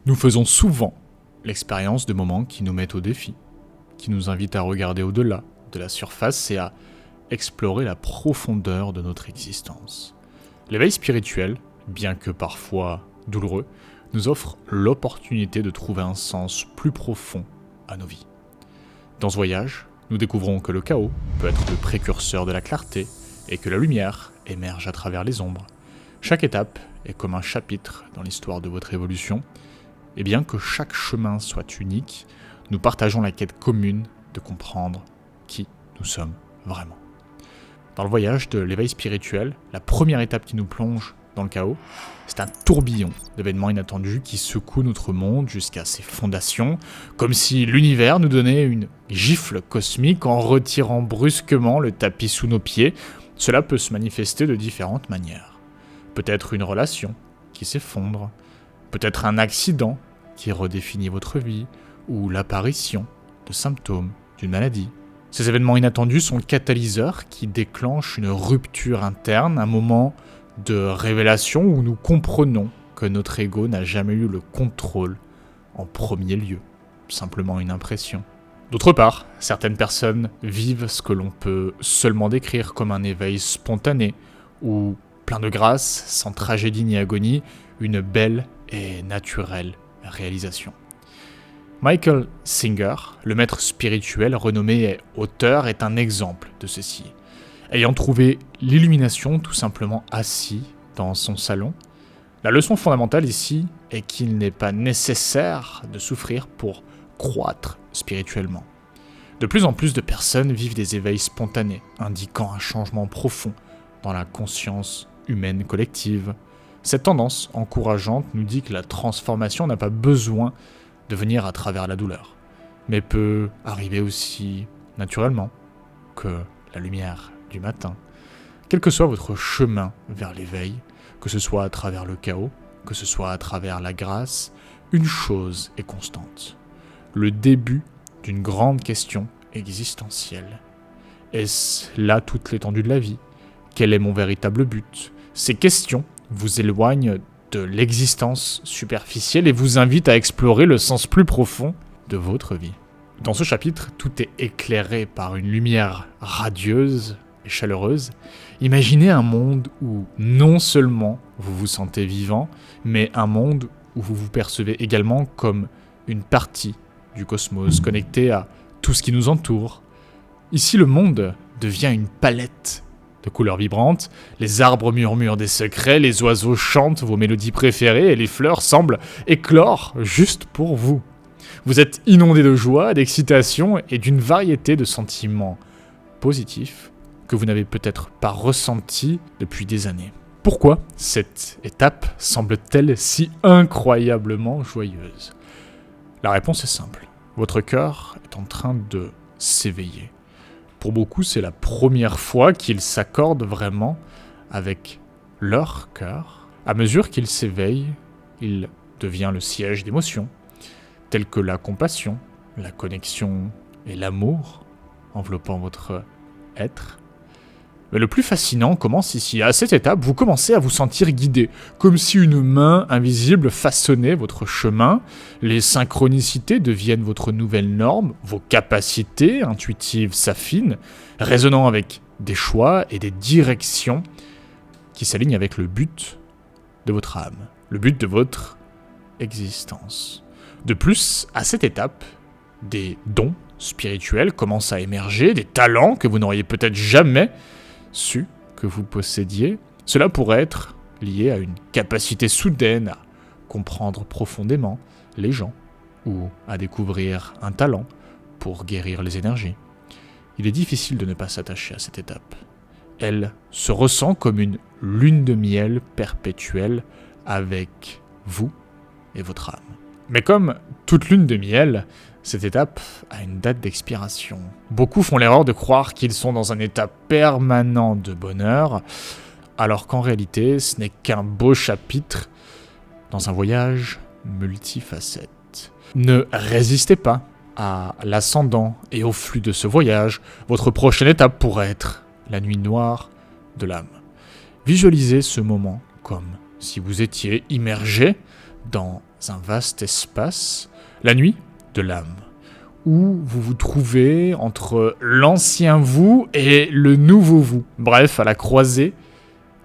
Nous faisons souvent l'expérience de moments qui nous mettent au défi, qui nous invitent à regarder au-delà de la surface et à explorer la profondeur de notre existence. L'éveil spirituel, bien que parfois douloureux, nous offre l'opportunité de trouver un sens plus profond à nos vies. Dans ce voyage, nous découvrons que le chaos peut être le précurseur de la clarté et que la lumière émerge à travers les ombres. Chaque étape est comme un chapitre dans l'histoire de votre évolution, et bien que chaque chemin soit unique, nous partageons la quête commune de comprendre qui nous sommes vraiment. Dans le voyage de l'éveil spirituel, la première étape qui nous plonge dans le chaos, c'est un tourbillon d'événements inattendus qui secoue notre monde jusqu'à ses fondations, comme si l'univers nous donnait une gifle cosmique en retirant brusquement le tapis sous nos pieds. Cela peut se manifester de différentes manières. Peut-être une relation qui s'effondre, peut-être un accident qui redéfinit votre vie, ou l'apparition de symptômes d'une maladie. Ces événements inattendus sont le catalyseur qui déclenche une rupture interne, un moment de révélation où nous comprenons que notre ego n'a jamais eu le contrôle en premier lieu, simplement une impression. D'autre part, certaines personnes vivent ce que l'on peut seulement décrire comme un éveil spontané, ou plein de grâce, sans tragédie ni agonie, une belle et naturelle réalisation. Michael Singer, le maître spirituel renommé et auteur, est un exemple de ceci. Ayant trouvé l'illumination tout simplement assis dans son salon, la leçon fondamentale ici est qu'il n'est pas nécessaire de souffrir pour croître spirituellement. De plus en plus de personnes vivent des éveils spontanés, indiquant un changement profond dans la conscience humaine collective. Cette tendance encourageante nous dit que la transformation n'a pas besoin de venir à travers la douleur, mais peut arriver aussi naturellement que la lumière du matin. Quel que soit votre chemin vers l'éveil, que ce soit à travers le chaos, que ce soit à travers la grâce, une chose est constante. Le début d'une grande question existentielle. Est-ce là toute l'étendue de la vie ? Quel est mon véritable but ? Ces questions vous éloignent de l'existence superficielle et vous invitent à explorer le sens plus profond de votre vie. Dans ce chapitre, tout est éclairé par une lumière radieuse et chaleureuse. Imaginez un monde où non seulement vous vous sentez vivant, mais un monde où vous vous percevez également comme une partie du cosmos, connecté à tout ce qui nous entoure. Ici, le monde devient une palette de couleurs vibrantes, les arbres murmurent des secrets, les oiseaux chantent vos mélodies préférées et les fleurs semblent éclore juste pour vous. Vous êtes inondé de joie, d'excitation et d'une variété de sentiments positifs que vous n'avez peut-être pas ressentis depuis des années. Pourquoi cette étape semble-t-elle si incroyablement joyeuse ? La réponse est simple. Votre cœur est en train de s'éveiller. Pour beaucoup, c'est la première fois qu'ils s'accordent vraiment avec leur cœur. À mesure qu'il s'éveille, il devient le siège d'émotions, telles que la compassion, la connexion et l'amour enveloppant votre être. Mais le plus fascinant commence ici. À cette étape, vous commencez à vous sentir guidé, comme si une main invisible façonnait votre chemin. Les synchronicités deviennent votre nouvelle norme, vos capacités intuitives s'affinent, résonnant avec des choix et des directions qui s'alignent avec le but de votre âme, le but de votre existence. De plus, à cette étape, des dons spirituels commencent à émerger, des talents que vous n'auriez peut-être jamais su que vous possédiez. Cela pourrait être lié à une capacité soudaine à comprendre profondément les gens ou à découvrir un talent pour guérir les énergies. Il est difficile de ne pas s'attacher à cette étape. Elle se ressent comme une lune de miel perpétuelle avec vous et votre âme. Mais comme toute lune de miel, cette étape a une date d'expiration. Beaucoup font l'erreur de croire qu'ils sont dans un état permanent de bonheur, alors qu'en réalité, ce n'est qu'un beau chapitre dans un voyage multifacette. Ne résistez pas à l'ascendant et au flux de ce voyage. Votre prochaine étape pourrait être la nuit noire de l'âme. Visualisez ce moment comme si vous étiez immergé dans un vaste espace, la nuit de l'âme, où vous vous trouvez entre l'ancien vous et le nouveau vous, bref, à la croisée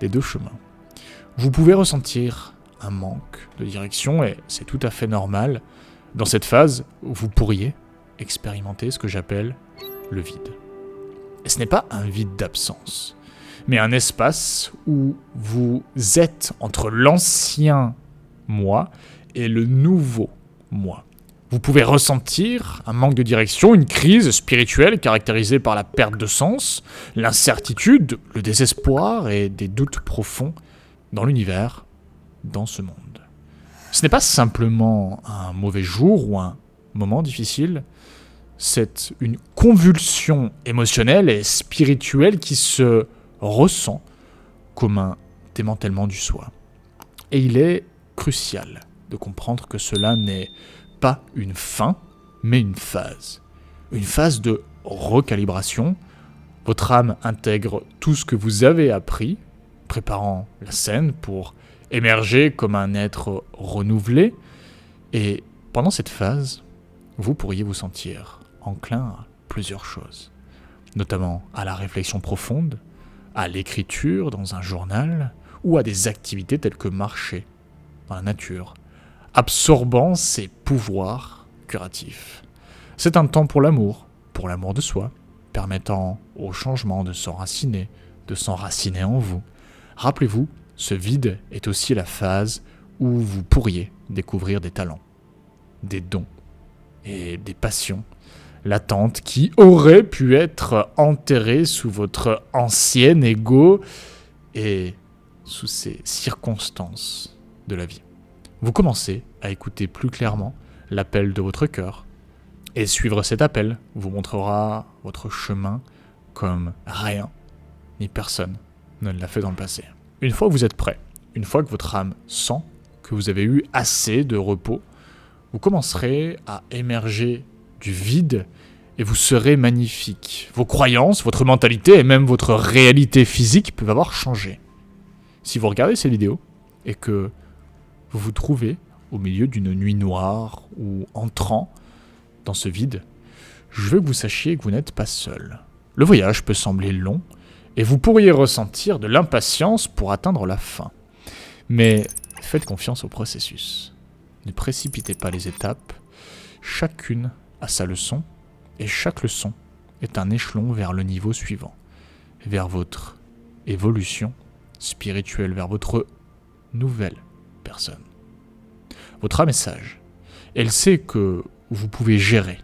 des deux chemins. Vous pouvez ressentir un manque de direction, et c'est tout à fait normal. Dans cette phase, vous pourriez expérimenter ce que j'appelle le vide. Et ce n'est pas un vide d'absence, mais un espace où vous êtes entre l'ancien moi et le nouveau moi. Vous pouvez ressentir un manque de direction, une crise spirituelle caractérisée par la perte de sens, l'incertitude, le désespoir et des doutes profonds dans l'univers, dans ce monde. Ce n'est pas simplement un mauvais jour ou un moment difficile, c'est une convulsion émotionnelle et spirituelle qui se ressent comme un démantèlement du soi. Et il est crucial de comprendre que cela n'est pas une fin, mais une phase. Une phase de recalibration. Votre âme intègre tout ce que vous avez appris, préparant la scène pour émerger comme un être renouvelé. Et pendant cette phase, vous pourriez vous sentir enclin à plusieurs choses, notamment à la réflexion profonde, à l'écriture dans un journal, ou à des activités telles que marcher dans la nature, absorbant ses pouvoirs curatifs. C'est un temps pour l'amour de soi, permettant au changement de s'enraciner en vous. Rappelez-vous, ce vide est aussi la phase où vous pourriez découvrir des talents, des dons et des passions latentes qui auraient pu être enterrées sous votre ancien ego et sous ces circonstances de la vie. Vous commencez à écouter plus clairement l'appel de votre cœur, et suivre cet appel vous montrera votre chemin comme rien ni personne ne l'a fait dans le passé. Une fois que vous êtes prêt, une fois que votre âme sent que vous avez eu assez de repos, vous commencerez à émerger du vide et vous serez magnifique. Vos croyances, votre mentalité et même votre réalité physique peuvent avoir changé. Si vous regardez ces vidéos et que vous vous trouvez au milieu d'une nuit noire ou entrant dans ce vide, je veux que vous sachiez que vous n'êtes pas seul. Le voyage peut sembler long et vous pourriez ressentir de l'impatience pour atteindre la fin. Mais faites confiance au processus. Ne précipitez pas les étapes. Chacune a sa leçon et chaque leçon est un échelon vers le niveau suivant, vers votre évolution spirituelle, vers votre nouvelle personne. Votre âme est sage. Elle sait que vous pouvez gérer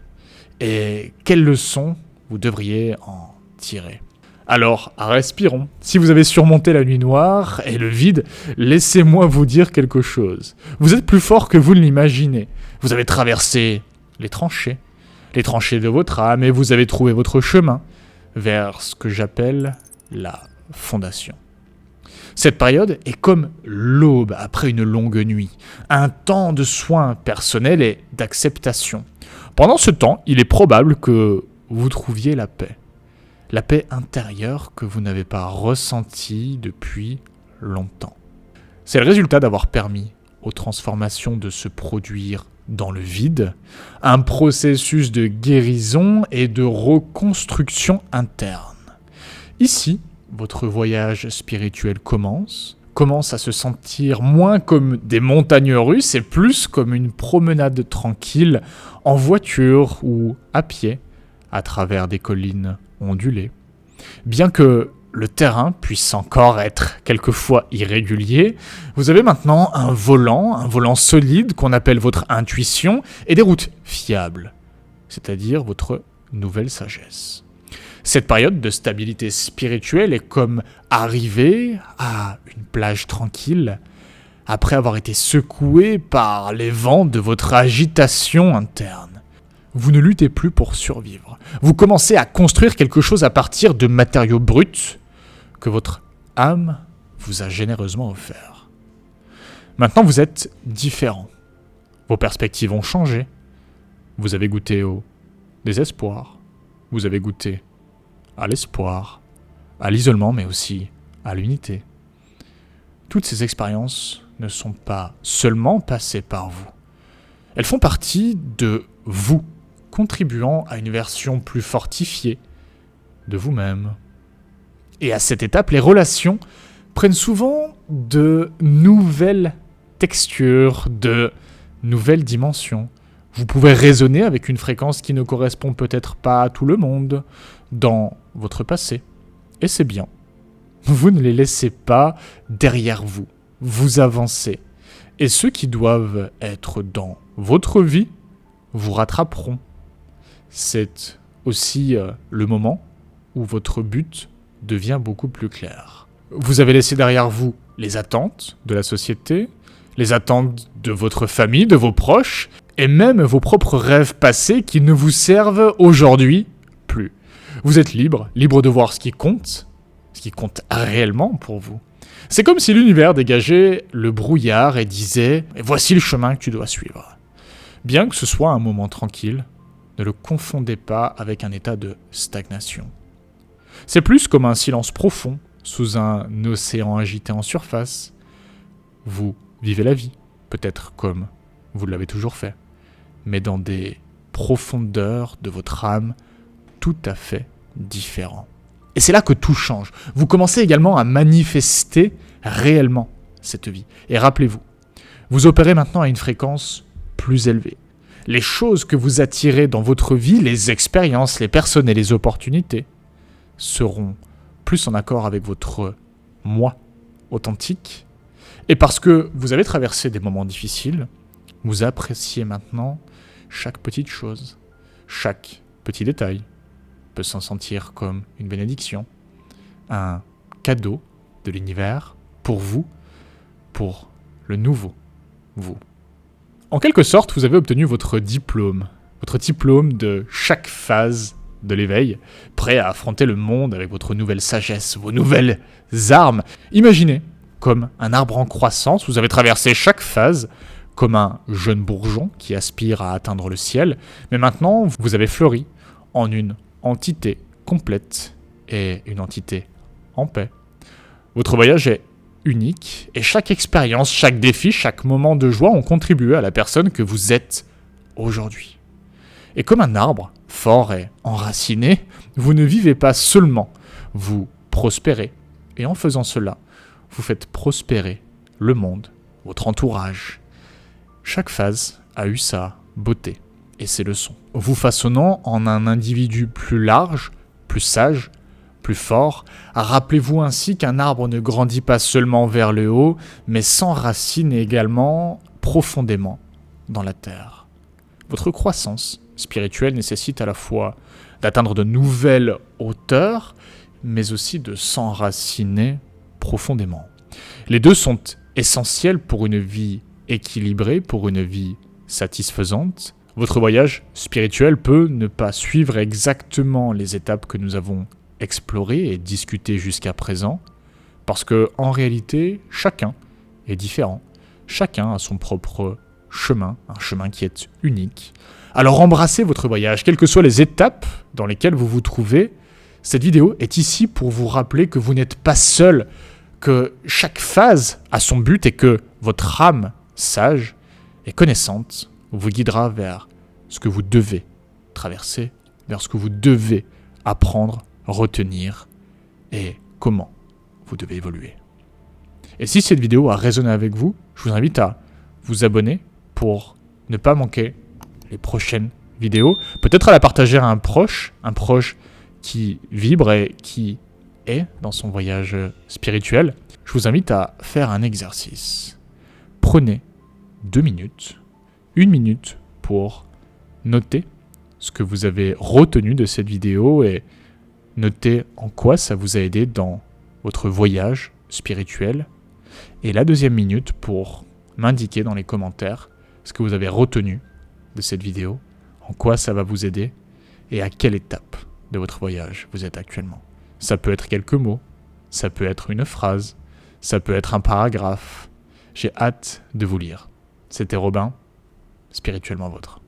et quelles leçons vous devriez en tirer. Alors, respirons. Si vous avez surmonté la nuit noire et le vide, laissez-moi vous dire quelque chose. Vous êtes plus fort que vous ne l'imaginez. Vous avez traversé les tranchées de votre âme, et vous avez trouvé votre chemin vers ce que j'appelle la fondation. Cette période est comme l'aube après une longue nuit, un temps de soins personnels et d'acceptation. Pendant ce temps, il est probable que vous trouviez la paix intérieure que vous n'avez pas ressentie depuis longtemps. C'est le résultat d'avoir permis aux transformations de se produire dans le vide, un processus de guérison et de reconstruction interne. Ici, votre voyage spirituel commence à se sentir moins comme des montagnes russes et plus comme une promenade tranquille en voiture ou à pied à travers des collines ondulées. Bien que le terrain puisse encore être quelquefois irrégulier, vous avez maintenant un volant solide qu'on appelle votre intuition et des routes fiables, c'est-à-dire votre nouvelle sagesse. Cette période de stabilité spirituelle est comme arriver à une plage tranquille après avoir été secoué par les vents de votre agitation interne. Vous ne luttez plus pour survivre. Vous commencez à construire quelque chose à partir de matériaux bruts que votre âme vous a généreusement offert. Maintenant, vous êtes différent. Vos perspectives ont changé. Vous avez goûté au désespoir. Vous avez goûté à l'espoir, à l'isolement, mais aussi à l'unité. Toutes ces expériences ne sont pas seulement passées par vous. Elles font partie de vous, contribuant à une version plus fortifiée de vous-même. Et à cette étape, les relations prennent souvent de nouvelles textures, de nouvelles dimensions. Vous pouvez raisonner avec une fréquence qui ne correspond peut-être pas à tout le monde dans votre passé. Et c'est bien. Vous ne les laissez pas derrière vous. Vous avancez. Et ceux qui doivent être dans votre vie vous rattraperont. C'est aussi le moment où votre but devient beaucoup plus clair. Vous avez laissé derrière vous les attentes de la société, les attentes de votre famille, de vos proches, et même vos propres rêves passés qui ne vous servent aujourd'hui plus. Vous êtes libre de voir ce qui compte réellement pour vous. C'est comme si l'univers dégageait le brouillard et disait « Voici le chemin que tu dois suivre ». Bien que ce soit un moment tranquille, ne le confondez pas avec un état de stagnation. C'est plus comme un silence profond sous un océan agité en surface. Vous vivez la vie, peut-être comme vous l'avez toujours fait, mais dans des profondeurs de votre âme tout à fait différents. Et c'est là que tout change. Vous commencez également à manifester réellement cette vie. Et rappelez-vous, vous opérez maintenant à une fréquence plus élevée. Les choses que vous attirez dans votre vie, les expériences, les personnes et les opportunités seront plus en accord avec votre moi authentique. Et parce que vous avez traversé des moments difficiles, vous appréciez maintenant chaque petite chose, chaque petit détail peut s'en sentir comme une bénédiction, un cadeau de l'univers pour vous, pour le nouveau vous. En quelque sorte, vous avez obtenu votre diplôme de chaque phase de l'éveil, prêt à affronter le monde avec votre nouvelle sagesse, vos nouvelles armes. Imaginez comme un arbre en croissance, vous avez traversé chaque phase comme un jeune bourgeon qui aspire à atteindre le ciel, mais maintenant vous avez fleuri en une entité complète et une entité en paix. Votre voyage est unique et chaque expérience, chaque défi, chaque moment de joie ont contribué à la personne que vous êtes aujourd'hui. Et comme un arbre fort et enraciné, vous ne vivez pas seulement, vous prospérez. Et en faisant cela, vous faites prospérer le monde, votre entourage. Chaque phase a eu sa beauté et ses leçons, vous façonnant en un individu plus large, plus sage, plus fort. Rappelez-vous ainsi qu'un arbre ne grandit pas seulement vers le haut, mais s'enracine également profondément dans la terre. Votre croissance spirituelle nécessite à la fois d'atteindre de nouvelles hauteurs, mais aussi de s'enraciner profondément. Les deux sont essentiels pour une vie équilibrée, pour une vie satisfaisante. Votre voyage spirituel peut ne pas suivre exactement les étapes que nous avons explorées et discutées jusqu'à présent, parce que en réalité, chacun est différent. Chacun a son propre chemin, un chemin qui est unique. Alors embrassez votre voyage, quelles que soient les étapes dans lesquelles vous vous trouvez. Cette vidéo est ici pour vous rappeler que vous n'êtes pas seul, que chaque phase a son but et que votre âme sage et connaissante vous guidera vers ce que vous devez traverser, vers ce que vous devez apprendre, retenir et comment vous devez évoluer. Et si cette vidéo a résonné avec vous, je vous invite à vous abonner pour ne pas manquer les prochaines vidéos, peut-être à la partager à un proche qui vibre et qui est dans son voyage spirituel. Je vous invite à faire un exercice. Prenez 2 minutes, 1 minute pour noter ce que vous avez retenu de cette vidéo et noter en quoi ça vous a aidé dans votre voyage spirituel. Et la 2e minute pour m'indiquer dans les commentaires ce que vous avez retenu de cette vidéo, en quoi ça va vous aider et à quelle étape de votre voyage vous êtes actuellement. Ça peut être quelques mots, ça peut être une phrase, ça peut être un paragraphe. J'ai hâte de vous lire. C'était Robin, spirituellement vôtre.